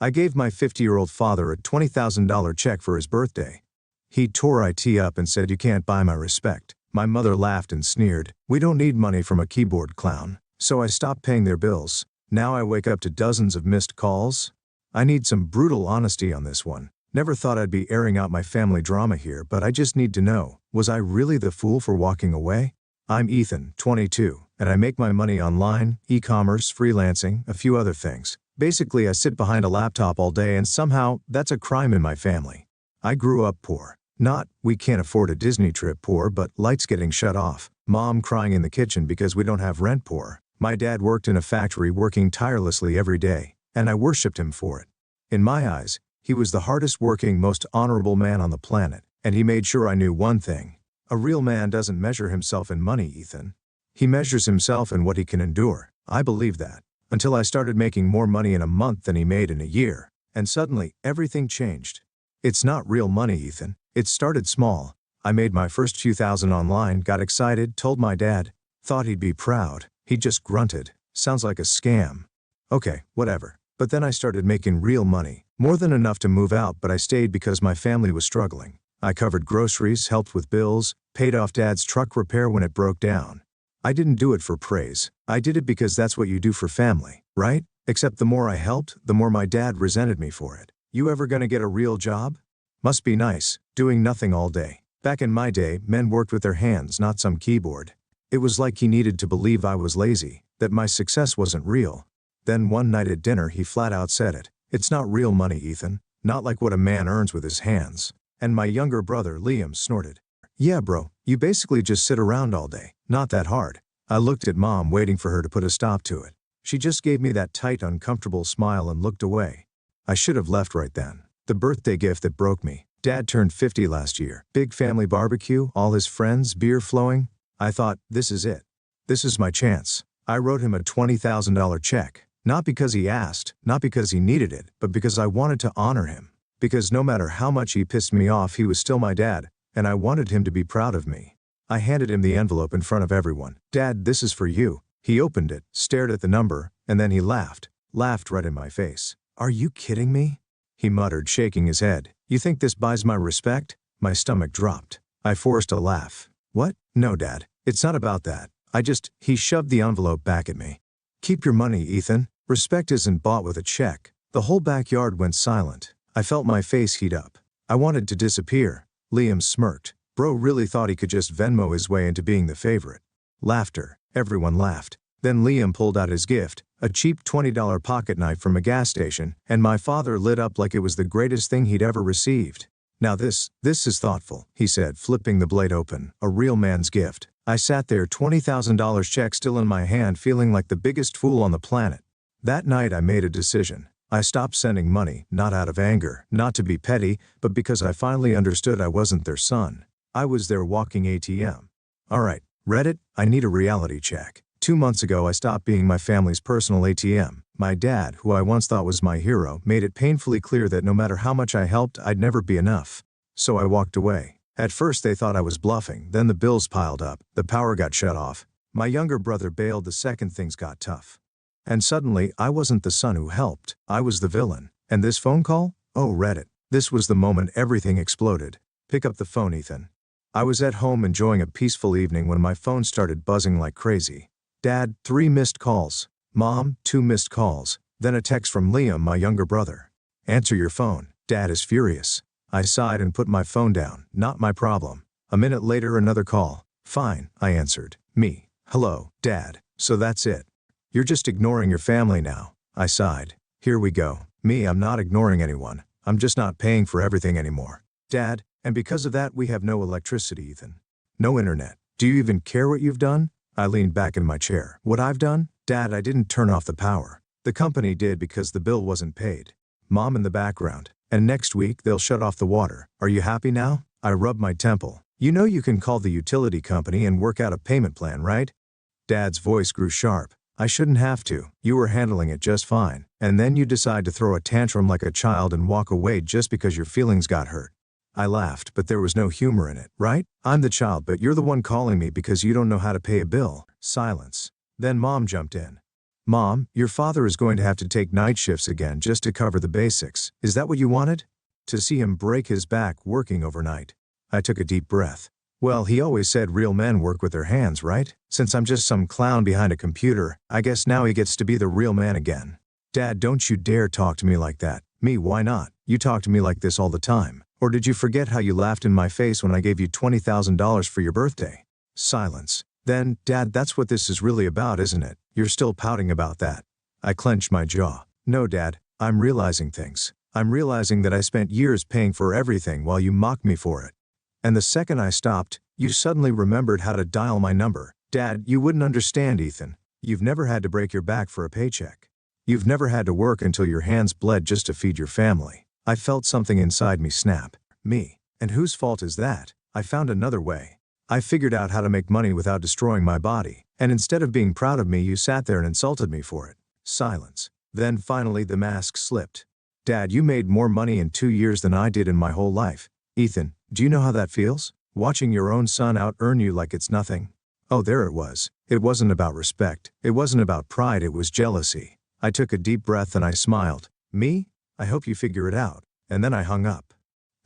I gave my 50-year-old father a $20,000 check for his birthday. He tore it up and said, "You can't buy my respect." My mother laughed and sneered, "We don't need money from a keyboard clown." So I stopped paying their bills. Now I wake up to dozens of missed calls. I need some brutal honesty on this one. Never thought I'd be airing out my family drama here, but I just need to know, was I really the fool for walking away? I'm Ethan, 22, and I make my money online, e-commerce, freelancing, a few other things. Basically, I sit behind a laptop all day and somehow, that's a crime in my family. I grew up poor. Not, we can't afford a Disney trip poor, but lights getting shut off, mom crying in the kitchen because we don't have rent poor. My dad worked in a factory working tirelessly every day, and I worshipped him for it. In my eyes, he was the hardest working, most honorable man on the planet, and he made sure I knew one thing. A real man doesn't measure himself in money, Ethan. He measures himself in what he can endure. I believe that. Until I started making more money in a month than he made in a year, and suddenly, everything changed. It's not real money, Ethan. It started small. I made my first few thousand online, got excited, told my dad, thought he'd be proud. He just grunted. Sounds like a scam. Okay, whatever. But then I started making real money. More than enough to move out, but I stayed because my family was struggling. I covered groceries, helped with bills, paid off dad's truck repair when it broke down. I didn't do it for praise. I did it because that's what you do for family, right? Except the more I helped, the more my dad resented me for it. "You ever gonna get a real job? Must be nice, doing nothing all day." Back in my day, men worked with their hands, not some keyboard. It was like he needed to believe I was lazy, that my success wasn't real. Then one night at dinner he flat out said it. "It's not real money, Ethan. Not like what a man earns with his hands." And my younger brother, Liam, snorted. "Yeah, bro, you basically just sit around all day. Not that hard." I looked at mom, waiting for her to put a stop to it. She just gave me that tight, uncomfortable smile and looked away. I should have left right then. The birthday gift that broke me. Dad turned 50 last year. Big family barbecue, all his friends, beer flowing. I thought, this is it. This is my chance. I wrote him a $20,000 check. Not because he asked, not because he needed it, but because I wanted to honor him. Because no matter how much he pissed me off, he was still my dad, and I wanted him to be proud of me. I handed him the envelope in front of everyone. "Dad, this is for you." He opened it, stared at the number, and then he laughed. Laughed right in my face. "Are you kidding me?" He muttered, shaking his head. "You think this buys my respect?" My stomach dropped. I forced a laugh. "What? No, Dad. It's not about that. He shoved the envelope back at me. "Keep your money, Ethan. Respect isn't bought with a check." The whole backyard went silent. I felt my face heat up. I wanted to disappear. Liam smirked. Bro really thought he could just Venmo his way into being the favorite. Laughter. Everyone laughed. Then Liam pulled out his gift, a cheap $20 pocket knife from a gas station, and my father lit up like it was the greatest thing he'd ever received. "Now this is thoughtful," he said, flipping the blade open. "A real man's gift." I sat there, $20,000 check still in my hand, feeling like the biggest fool on the planet. That night I made a decision. I stopped sending money, not out of anger, not to be petty, but because I finally understood I wasn't their son. I was their walking ATM. Alright, Reddit, I need a reality check. 2 months ago I stopped being my family's personal ATM. My dad, who I once thought was my hero, made it painfully clear that no matter how much I helped, I'd never be enough. So I walked away. At first they thought I was bluffing, then the bills piled up, the power got shut off. My younger brother bailed the second things got tough. And suddenly, I wasn't the son who helped, I was the villain. And this phone call? Oh, Reddit. This was the moment everything exploded. Pick up the phone, Ethan. I was at home enjoying a peaceful evening when my phone started buzzing like crazy. Dad, 3 missed calls. Mom, 2 missed calls. Then a text from Liam, my younger brother. "Answer your phone. Dad is furious." I sighed and put my phone down. Not my problem. A minute later, another call. "Fine," I answered. "Me. Hello, Dad. So that's it. You're just ignoring your family now." I sighed. "Here we go. Me, I'm not ignoring anyone. I'm just not paying for everything anymore. Dad, and because of that we have no electricity, Ethan. No internet. Do you even care what you've done?" I leaned back in my chair. "What I've done? Dad, I didn't turn off the power. The company did because the bill wasn't paid." Mom in the background. "And next week they'll shut off the water. Are you happy now?" I rubbed my temple. "You know you can call the utility company and work out a payment plan, right?" Dad's voice grew sharp. "I shouldn't have to. You were handling it just fine. And then you decide to throw a tantrum like a child and walk away just because your feelings got hurt." I laughed, but there was no humor in it, right? "I'm the child, but you're the one calling me because you don't know how to pay a bill." Silence. Then Mom jumped in. Mom, your father is going to have to take night shifts again just to cover the basics. Is that what you wanted? To see him break his back working overnight. I took a deep breath. Well, he always said real men work with their hands, right? Since I'm just some clown behind a computer, I guess now he gets to be the real man again. Dad, don't you dare talk to me like that. Me, why not? You talk to me like this all the time. Or did you forget how you laughed in my face when I gave you $20,000 for your birthday? Silence. Then, Dad, that's what this is really about, isn't it? You're still pouting about that. I clenched my jaw. No, Dad, I'm realizing things. I'm realizing that I spent years paying for everything while you mocked me for it. And the second I stopped, you suddenly remembered how to dial my number. Dad, you wouldn't understand, Ethan. You've never had to break your back for a paycheck. You've never had to work until your hands bled just to feed your family. I felt something inside me snap. Me. And whose fault is that? I found another way. I figured out how to make money without destroying my body, and instead of being proud of me, you sat there and insulted me for it. Silence. Then finally the mask slipped. Dad, you made more money in 2 years than I did in my whole life. Ethan, do you know how that feels? Watching your own son out-earn you like it's nothing. Oh, there it was. It wasn't about respect. It wasn't about pride, it was jealousy. I took a deep breath and I smiled. Me? I hope you figure it out. And then I hung up.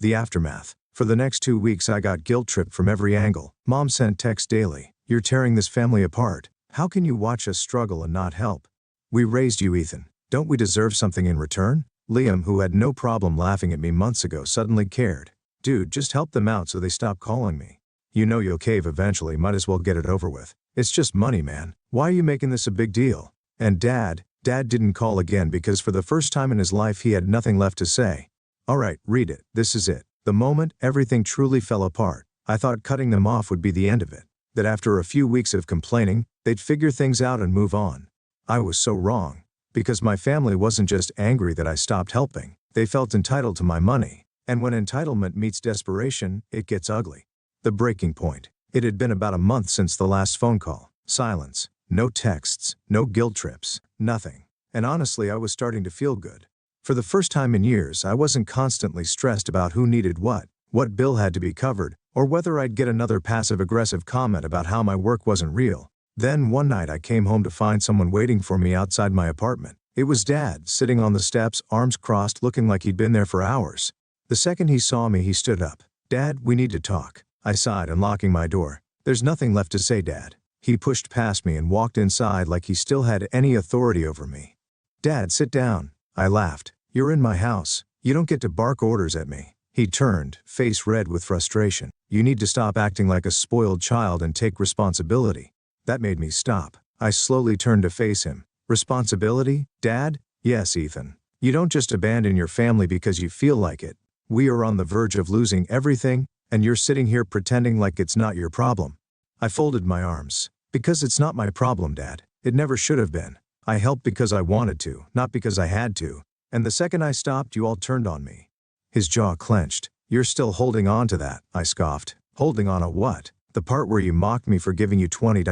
The aftermath. For the next 2 weeks I got guilt-tripped from every angle. Mom sent texts daily. You're tearing this family apart. How can you watch us struggle and not help? We raised you, Ethan. Don't we deserve something in return? Liam, who had no problem laughing at me months ago, suddenly cared. Dude, just help them out so they stop calling me. You know you'll cave eventually, might as well get it over with. It's just money, man. Why are you making this a big deal? And Dad didn't call again because for the first time in his life he had nothing left to say. Alright, read it. This is it. The moment everything truly fell apart, I thought cutting them off would be the end of it. That after a few weeks of complaining, they'd figure things out and move on. I was so wrong. Because my family wasn't just angry that I stopped helping, they felt entitled to my money. And when entitlement meets desperation, it gets ugly. The breaking point. It had been about a month since the last phone call. Silence. No texts, no guilt trips, nothing. And honestly, I was starting to feel good. For the first time in years, I wasn't constantly stressed about who needed what bill had to be covered, or whether I'd get another passive-aggressive comment about how my work wasn't real. Then one night I came home to find someone waiting for me outside my apartment. It was Dad, sitting on the steps, arms crossed, looking like he'd been there for hours. The second he saw me, he stood up. Dad, we need to talk. I sighed, unlocking my door. There's nothing left to say, Dad. He pushed past me and walked inside like he still had any authority over me. Dad, sit down. I laughed. You're in my house. You don't get to bark orders at me. He turned, face red with frustration. You need to stop acting like a spoiled child and take responsibility. That made me stop. I slowly turned to face him. Responsibility, Dad? Yes, Ethan. You don't just abandon your family because you feel like it. We are on the verge of losing everything, and you're sitting here pretending like it's not your problem. I folded my arms. Because it's not my problem, Dad. It never should have been. I helped because I wanted to, not because I had to. And the second I stopped, you all turned on me. His jaw clenched. You're still holding on to that, I scoffed. Holding on to what? The part where you mocked me for giving you $20,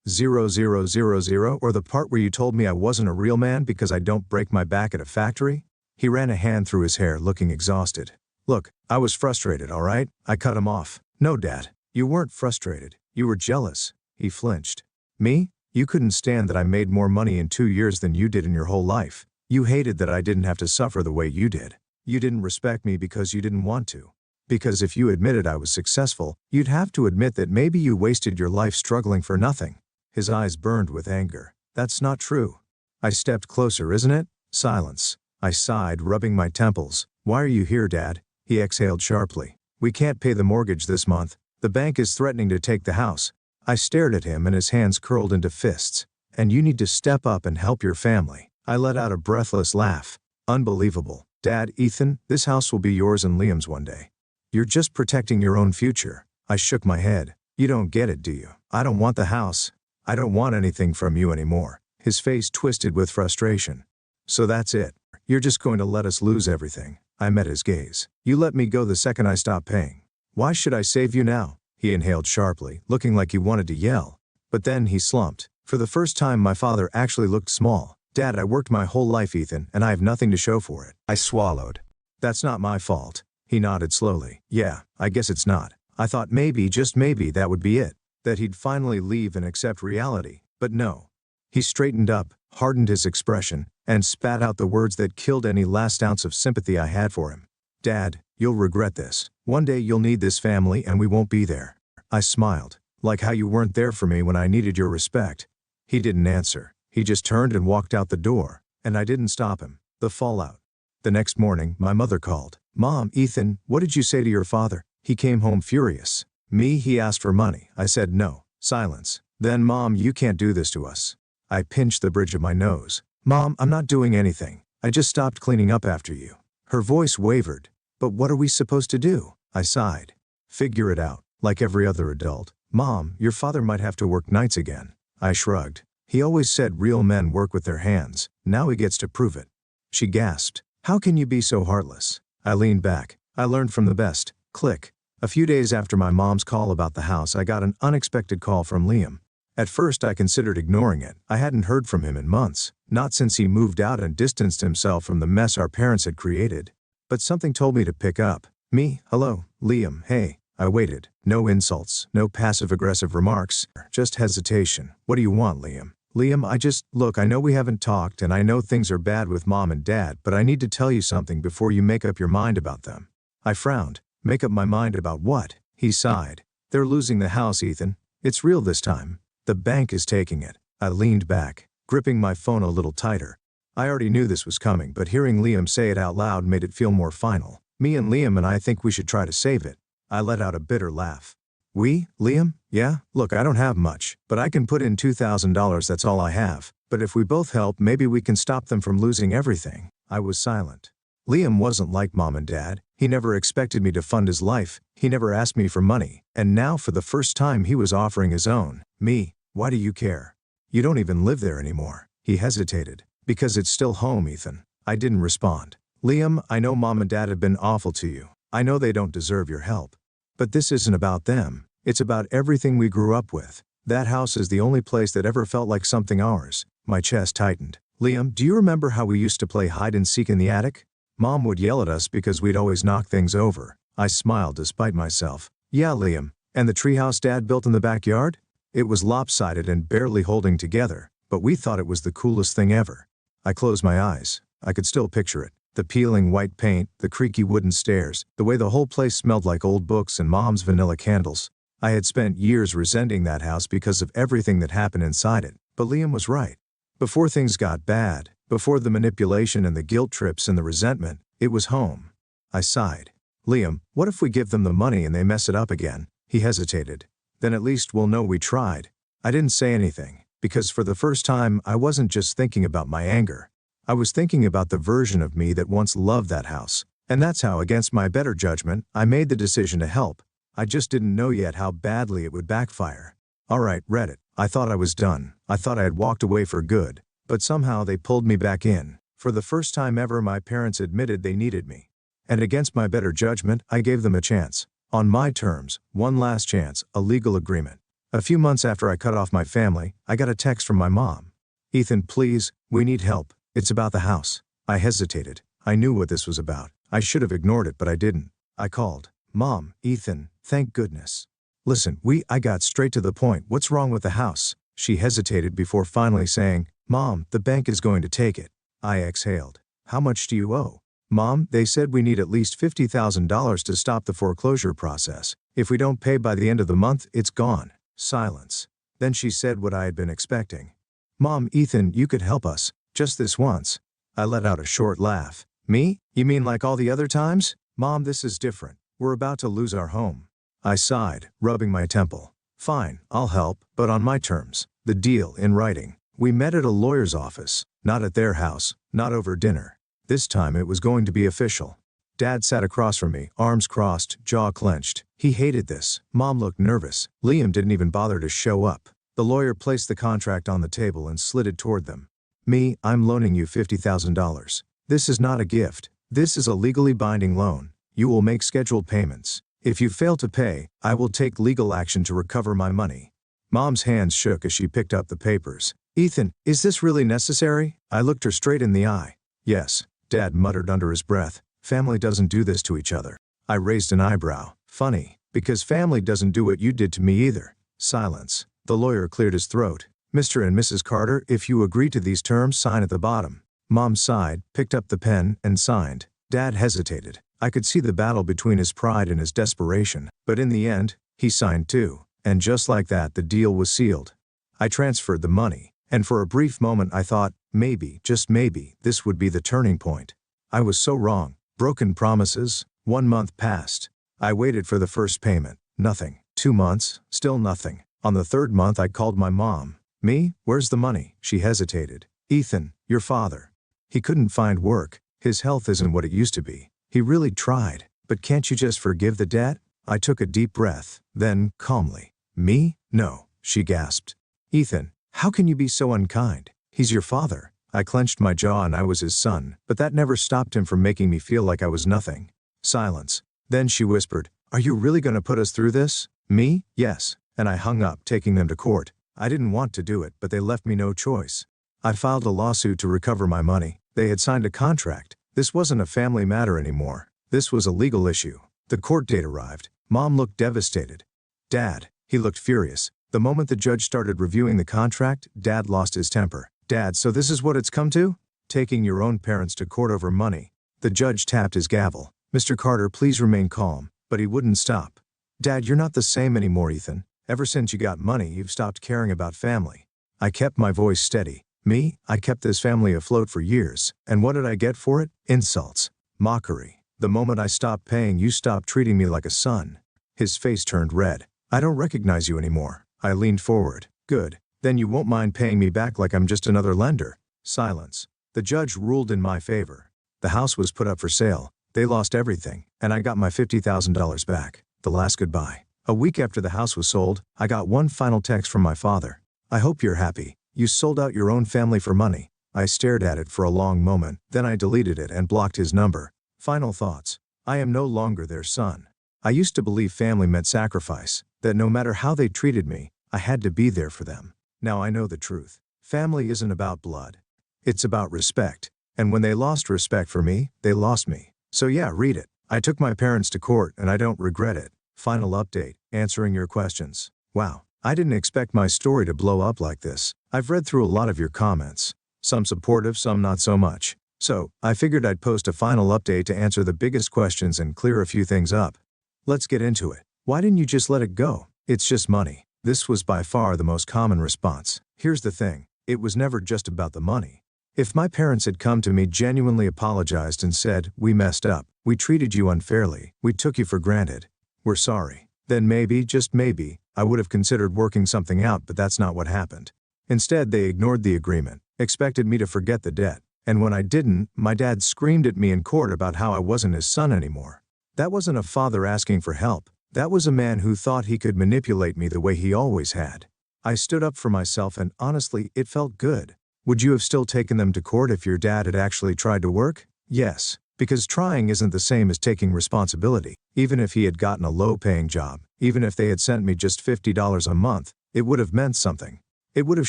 0,000, or the part where you told me I wasn't a real man because I don't break my back at a factory? He ran a hand through his hair, looking exhausted. Look, I was frustrated, all right? I cut him off. No, Dad. You weren't frustrated. You were jealous. He flinched. Me? You couldn't stand that I made more money in 2 years than you did in your whole life. You hated that I didn't have to suffer the way you did. You didn't respect me because you didn't want to. Because if you admitted I was successful, you'd have to admit that maybe you wasted your life struggling for nothing. His eyes burned with anger. That's not true. I stepped closer, isn't it? Silence. I sighed, rubbing my temples. Why are you here, Dad? He exhaled sharply. We can't pay the mortgage this month. The bank is threatening to take the house. I stared at him and his hands curled into fists. And you need to step up and help your family. I let out a breathless laugh. Unbelievable. Dad, Ethan, this house will be yours and Liam's one day. You're just protecting your own future. I shook my head. You don't get it, do you? I don't want the house. I don't want anything from you anymore. His face twisted with frustration. So that's it. You're just going to let us lose everything. I met his gaze. You let me go the second I stopped paying. Why should I save you now? He inhaled sharply, looking like he wanted to yell. But then he slumped. For the first time, my father actually looked small. Dad, I worked my whole life, Ethan, and I have nothing to show for it. I swallowed. That's not my fault. He nodded slowly. Yeah, I guess it's not. I thought maybe, just maybe, that would be it. That he'd finally leave and accept reality. But no. He straightened up, hardened his expression, and spat out the words that killed any last ounce of sympathy I had for him. "Dad, you'll regret this. One day you'll need this family and we won't be there." I smiled. "Like how you weren't there for me when I needed your respect." He didn't answer. He just turned and walked out the door, and I didn't stop him. The fallout. The next morning, my mother called. "Mom, Ethan, what did you say to your father?" He came home furious. "Me, he asked for money." I said no. Silence. Then, "Mom, you can't do this to us." I pinched the bridge of my nose. "Mom, I'm not doing anything. I just stopped cleaning up after you." Her voice wavered. "But what are we supposed to do?" I sighed. "Figure it out, like every other adult." "Mom, your father might have to work nights again." I shrugged. "He always said real men work with their hands. Now he gets to prove it." She gasped. "How can you be so heartless?" I leaned back. "I learned from the best." Click. A few days after my mom's call about the house, I got an unexpected call from Liam. At first I considered ignoring it. I hadn't heard from him in months, not since he moved out and distanced himself from the mess our parents had created. But something told me to pick up. "Me, hello, Liam, hey." I waited. No insults, no passive-aggressive remarks, just hesitation. "What do you want, Liam?" "Liam, look, I know we haven't talked and I know things are bad with Mom and Dad, but I need to tell you something before you make up your mind about them." I frowned. "Make up my mind about what?" He sighed. "They're losing the house, Ethan. It's real this time. The bank is taking it." I leaned back, gripping my phone a little tighter. I already knew this was coming, but hearing Liam say it out loud made it feel more final. "Me and Liam and I think we should try to save it." I let out a bitter laugh. "We, Liam? Yeah, look, I don't have much, but I can put in $2,000, that's all I have. But if we both help, maybe we can stop them from losing everything." I was silent. Liam wasn't like Mom and Dad. He never expected me to fund his life. He never asked me for money. And now for the first time he was offering his own. "Me, why do you care? You don't even live there anymore." He hesitated. "Because it's still home, Ethan." I didn't respond. "Liam, I know Mom and Dad have been awful to you. I know they don't deserve your help. But this isn't about them. It's about everything we grew up with. That house is the only place that ever felt like something ours." My chest tightened. "Liam, do you remember how we used to play hide and seek in the attic? Mom would yell at us because we'd always knock things over." I smiled despite myself. "Yeah, Liam. And the treehouse Dad built in the backyard? It was lopsided and barely holding together, but we thought it was the coolest thing ever." I closed my eyes. I could still picture it. The peeling white paint, the creaky wooden stairs, the way the whole place smelled like old books and Mom's vanilla candles. I had spent years resenting that house because of everything that happened inside it, but Liam was right. Before things got bad, before the manipulation and the guilt trips and the resentment, it was home. I sighed. "Liam, what if we give them the money and they mess it up again?" He hesitated. "Then at least we'll know we tried." I didn't say anything, because for the first time I wasn't just thinking about my anger. I was thinking about the version of me that once loved that house. And that's how, against my better judgment, I made the decision to help. I just didn't know yet how badly it would backfire. All right, Reddit. I thought I was done. I thought I had walked away for good. But somehow they pulled me back in. For the first time ever, my parents admitted they needed me. And against my better judgment, I gave them a chance. On my terms, one last chance, a legal agreement. A few months after I cut off my family, I got a text from my mom. "Ethan, please, we need help. It's about the house." I hesitated. I knew what this was about. I should have ignored it, but I didn't. I called. "Mom, Ethan, thank goodness. Listen, I got straight to the point. What's wrong with the house?" She hesitated before finally saying, "Mom, the bank is going to take it." I exhaled. "How much do you owe?" "Mom, they said we need at least $50,000 to stop the foreclosure process. If we don't pay by the end of the month, it's gone." Silence. Then she said what I had been expecting. "Mom, Ethan, you could help us. Just this once." I let out a short laugh. "Me? You mean like all the other times?" "Mom, this is different. We're about to lose our home." I sighed, rubbing my temple. "Fine, I'll help, but on my terms. The deal in writing." We met at a lawyer's office, not at their house, not over dinner. This time it was going to be official. Dad sat across from me, arms crossed, jaw clenched. He hated this. Mom looked nervous. Liam didn't even bother to show up. The lawyer placed the contract on the table and slid it toward them. "Me, I'm loaning you $50,000. This is not a gift. This is a legally binding loan. You will make scheduled payments. If you fail to pay, I will take legal action to recover my money." Mom's hands shook as she picked up the papers. "Ethan, is this really necessary?" I looked her straight in the eye. "Yes," Dad muttered under his breath. "Family doesn't do this to each other." I raised an eyebrow. "Funny, because family doesn't do what you did to me either." Silence. The lawyer cleared his throat. Mr. and Mrs. Carter, if you agree to these terms, sign at the bottom. Mom sighed, picked up the pen, and signed. Dad hesitated. I could see the battle between his pride and his desperation, but in the end, he signed too. And just like that, the deal was sealed. I transferred the money, and for a brief moment I thought, maybe, just maybe, this would be the turning point. I was so wrong. Broken promises. 1 month passed. I waited for the first payment. Nothing. 2 months, still nothing. On the 3rd month I called my mom. Me? Where's the money? She hesitated. Ethan, your father. He couldn't find work. His health isn't what it used to be. He really tried. But can't you just forgive the debt? I took a deep breath. Then, calmly. Me? No, she gasped. Ethan, how can you be so unkind? He's your father. I clenched my jaw and I was his son, but that never stopped him from making me feel like I was nothing. Silence. Then she whispered, are you really going to put us through this? Me? Yes. And I hung up, taking them to court. I didn't want to do it, but they left me no choice. I filed a lawsuit to recover my money. They had signed a contract. This wasn't a family matter anymore. This was a legal issue. The court date arrived. Mom looked devastated. Dad, he looked furious. The moment the judge started reviewing the contract, Dad lost his temper. Dad, so this is what it's come to? Taking your own parents to court over money. The judge tapped his gavel. Mr. Carter, please remain calm. But he wouldn't stop. Dad, you're not the same anymore, Ethan. Ever since you got money, you've stopped caring about family. I kept my voice steady. Me? I kept this family afloat for years. And what did I get for it? Insults. Mockery. The moment I stopped paying, you stopped treating me like a son. His face turned red. I don't recognize you anymore. I leaned forward. Good. Then you won't mind paying me back like I'm just another lender. Silence. The judge ruled in my favor. The house was put up for sale. They lost everything, and I got my $50,000 back. The last goodbye. A week after the house was sold, I got one final text from my father. I hope you're happy. You sold out your own family for money. I stared at it for a long moment, then I deleted it and blocked his number. Final thoughts. I am no longer their son. I used to believe family meant sacrifice, that no matter how they treated me, I had to be there for them. Now I know the truth. Family isn't about blood. It's about respect. And when they lost respect for me, they lost me. So yeah, read it. I took my parents to court and I don't regret it. Final update, answering your questions. Wow, I didn't expect my story to blow up like this. I've read through a lot of your comments. Some supportive, some not so much. So, I figured I'd post a final update to answer the biggest questions and clear a few things up. Let's get into it. Why didn't you just let it go? It's just money. This was by far the most common response. Here's the thing. It was never just about the money. If my parents had come to me, genuinely apologized and said, we messed up, we treated you unfairly, we took you for granted, we're sorry, then maybe, just maybe, I would have considered working something out, but that's not what happened. Instead, they ignored the agreement, expected me to forget the debt, and when I didn't, my dad screamed at me in court about how I wasn't his son anymore. That wasn't a father asking for help. That was a man who thought he could manipulate me the way he always had. I stood up for myself and honestly, it felt good. Would you have still taken them to court if your dad had actually tried to work? Yes, because trying isn't the same as taking responsibility. Even if he had gotten a low-paying job, even if they had sent me just $50 a month, it would have meant something. It would have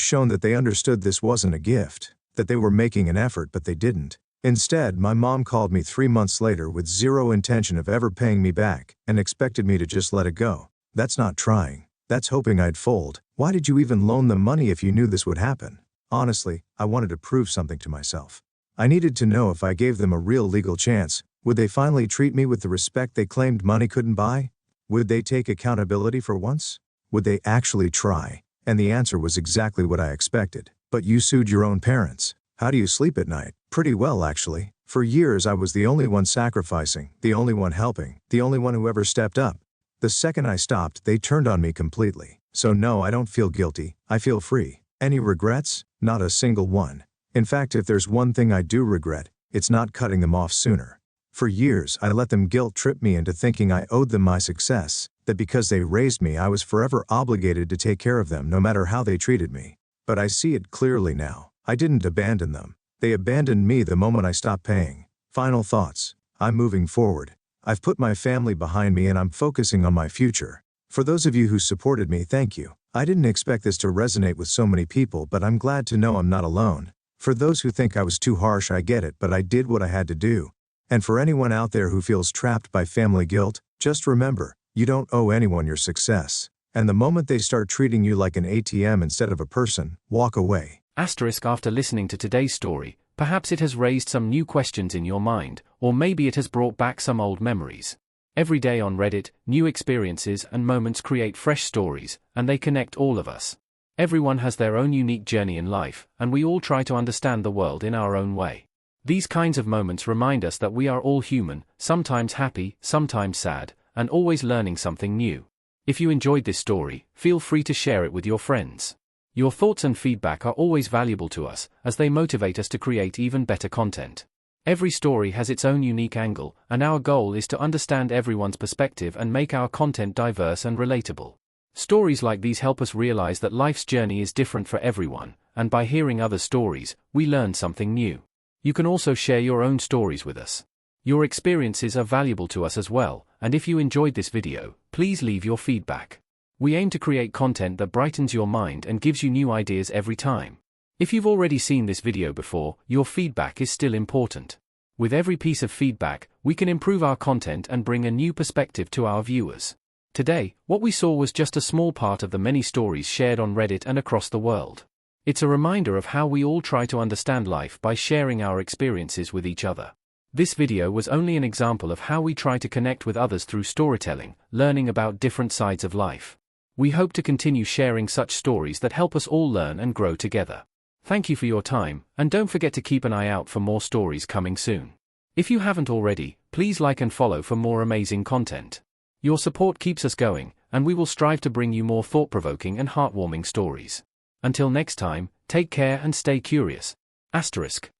shown that they understood this wasn't a gift, that they were making an effort but they didn't. Instead, my mom called me 3 months later with zero intention of ever paying me back and expected me to just let it go. That's not trying. That's hoping I'd fold. Why did you even loan them money if you knew this would happen? Honestly, I wanted to prove something to myself. I needed to know if I gave them a real legal chance, would they finally treat me with the respect they claimed money couldn't buy? Would they take accountability for once? Would they actually try? And the answer was exactly what I expected. But you sued your own parents. How do you sleep at night? Pretty well, actually. For years I was the only one sacrificing, the only one helping, the only one who ever stepped up. The second I stopped, they turned on me completely. So no, I don't feel guilty. I feel free. Any regrets? Not a single one. In fact, if there's one thing I do regret, it's not cutting them off sooner. For years, I let them guilt-trip me into thinking I owed them my success, that because they raised me I was forever obligated to take care of them no matter how they treated me. But I see it clearly now. I didn't abandon them. They abandoned me the moment I stopped paying. Final thoughts. I'm moving forward. I've put my family behind me and I'm focusing on my future. For those of you who supported me, thank you. I didn't expect this to resonate with so many people, but I'm glad to know I'm not alone. For those who think I was too harsh, I get it, but I did what I had to do. And for anyone out there who feels trapped by family guilt, just remember, you don't owe anyone your success. And the moment they start treating you like an ATM instead of a person, walk away. After listening to today's story, perhaps it has raised some new questions in your mind, or maybe it has brought back some old memories. Every day on Reddit, new experiences and moments create fresh stories, and they connect all of us. Everyone has their own unique journey in life, and we all try to understand the world in our own way. These kinds of moments remind us that we are all human, sometimes happy, sometimes sad, and always learning something new. If you enjoyed this story, feel free to share it with your friends. Your thoughts and feedback are always valuable to us, as they motivate us to create even better content. Every story has its own unique angle, and our goal is to understand everyone's perspective and make our content diverse and relatable. Stories like these help us realize that life's journey is different for everyone, and by hearing other stories, we learn something new. You can also share your own stories with us. Your experiences are valuable to us as well, and if you enjoyed this video, please leave your feedback. We aim to create content that brightens your mind and gives you new ideas every time. If you've already seen this video before, your feedback is still important. With every piece of feedback, we can improve our content and bring a new perspective to our viewers. Today, what we saw was just a small part of the many stories shared on Reddit and across the world. It's a reminder of how we all try to understand life by sharing our experiences with each other. This video was only an example of how we try to connect with others through storytelling, learning about different sides of life. We hope to continue sharing such stories that help us all learn and grow together. Thank you for your time, and don't forget to keep an eye out for more stories coming soon. If you haven't already, please like and follow for more amazing content. Your support keeps us going, and we will strive to bring you more thought-provoking and heartwarming stories. Until next time, take care and stay curious. **